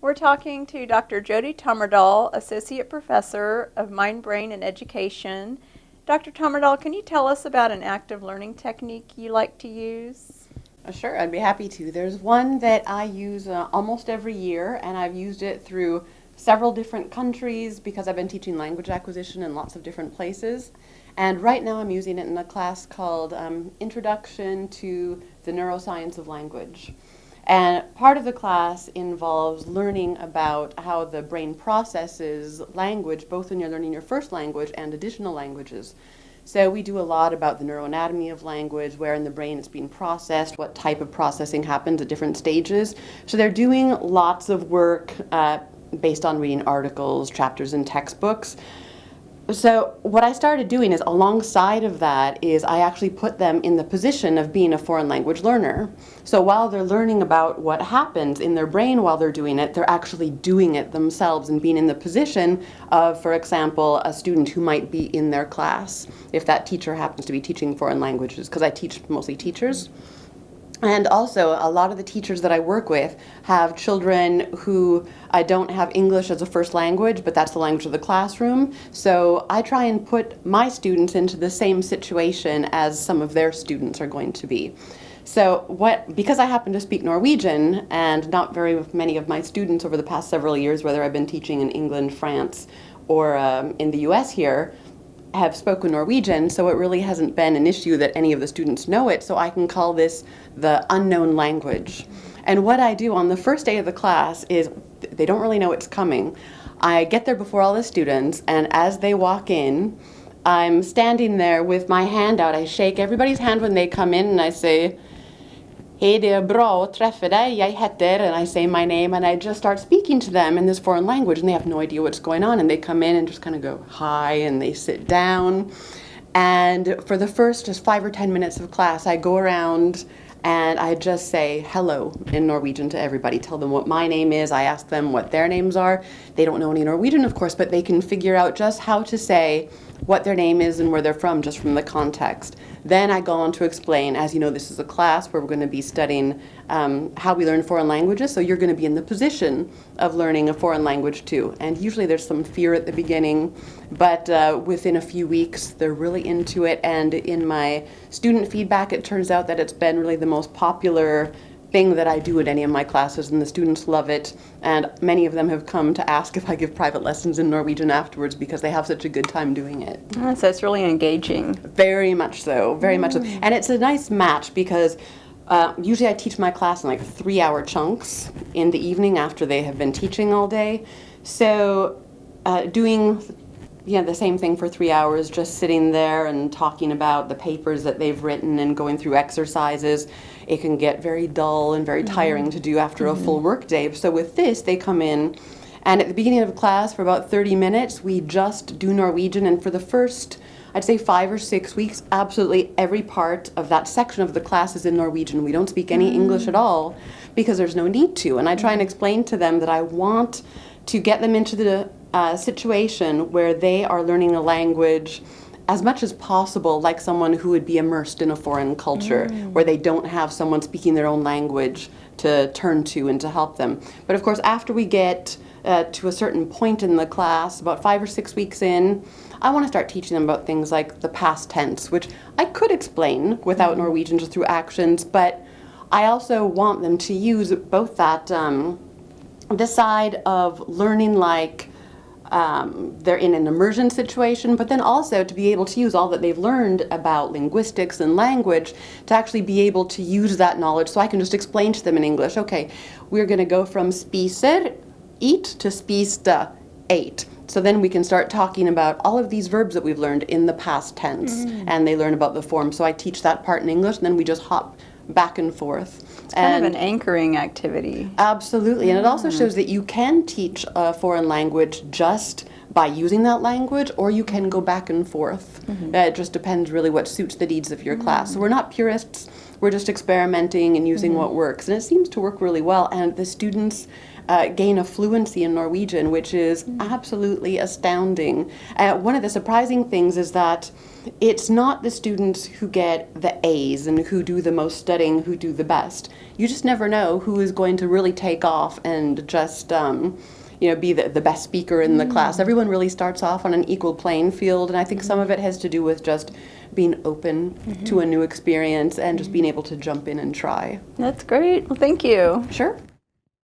We're talking to Dr. Jodi Tommerdahl, Associate Professor of Mind, Brain, and Education. Dr. Tommerdahl, can you tell us about an active learning technique you like to use? Sure, I'd be happy to. There's one that I use almost every year, and I've used it through several different countries because I've been teaching language acquisition in lots of different places. And right now I'm using it in a class called Introduction to the Neuroscience of Language. And part of the class involves learning about how the brain processes language, both when you're learning your first language and additional languages. So we do a lot about the neuroanatomy of language, where in the brain it's being processed, what type of processing happens at different stages. So they're doing lots of work based on reading articles, chapters in textbooks. So what I started doing is, alongside of that, is I actually put them in the position of being a foreign language learner. So while they're learning about what happens in their brain while they're doing it, they're actually doing it themselves and being in the position of, for example, a student who might be in their class, if that teacher happens to be teaching foreign languages, because I teach mostly teachers. And also, a lot of the teachers that I work with have children who don't have English as a first language, but that's the language of the classroom. So I try and put my students into the same situation as some of their students are going to be. So because I happen to speak Norwegian, and not very many of my students over the past several years, whether I've been teaching in England, France, or in the US here, have spoken Norwegian, so it really hasn't been an issue that any of the students know it, so I can call this the unknown language. And what I do on the first day of the class is, they don't really know it's coming. I get there before all the students, and as they walk in, I'm standing there with my hand out. I shake everybody's hand when they come in, and I say, "Hej, det är bra att träffa dig. Jag heter," and I say my name, and I just start speaking to them in this foreign language, and they have no idea what's going on, and they come in and just kind of go, "Hi," and they sit down. And for the first just 5 or 10 minutes of class, I go around and I just say hello in Norwegian to everybody, tell them what my name is, I ask them what their names are. They don't know any Norwegian, of course, but they can figure out just how to say what their name is and where they're from, just from the context. Then I go on to explain, as you know, this is a class where we're going to be studying how we learn foreign languages, so you're going to be in the position of learning a foreign language too. And usually there's some fear at the beginning, but within a few weeks they're really into it, and in my student feedback it turns out that it's been really the most popular thing that I do at any of my classes, and the students love it, and many of them have come to ask if I give private lessons in Norwegian afterwards because they have such a good time doing it. So it's really engaging. Very much so, very much so. And it's a nice match because usually I teach my class in like 3-hour chunks in the evening after they have been teaching all day. So doing the same thing for 3 hours, just sitting there and talking about the papers that they've written and going through exercises, it can get very dull and very tiring to do after a full work day. So with this, they come in, and at the beginning of class, for about 30 minutes, we just do Norwegian, and for the first, I'd say 5 or 6 weeks, absolutely every part of that section of the class is in Norwegian. We don't speak any English at all because there's no need to. And I try and explain to them that I want to get them into the situation where they are learning a language as much as possible like someone who would be immersed in a foreign culture, where they don't have someone speaking their own language to turn to and to help them. But of course, after we get to a certain point in the class, about 5 or 6 weeks in, I want to start teaching them about things like the past tense, which I could explain without Norwegian just through actions, but I also want them to use both that, this side of learning like they're in an immersion situation, but then also to be able to use all that they've learned about linguistics and language to actually be able to use that knowledge, so I can just explain to them in English, okay, we're going to go from spiser, eat, to spiste, ate. So then we can start talking about all of these verbs that we've learned in the past tense, and they learn about the form. So I teach that part in English, and then we just hop back and forth. It's kind of an anchoring activity. Absolutely, and it also shows that you can teach a foreign language just by using that language, or you can go back and forth. It just depends really what suits the needs of your class. So we're not purists. we're just experimenting and using what works. And it seems to work really well. And the students gain a fluency in Norwegian, which is absolutely astounding. One of the surprising things is that it's not the students who get the A's and who do the most studying who do the best. You just never know who is going to really take off and just be the best speaker in the class. Everyone really starts off on an equal playing field, and I think some of it has to do with just being open to a new experience and just being able to jump in and try. That's great. Well, thank you. Sure.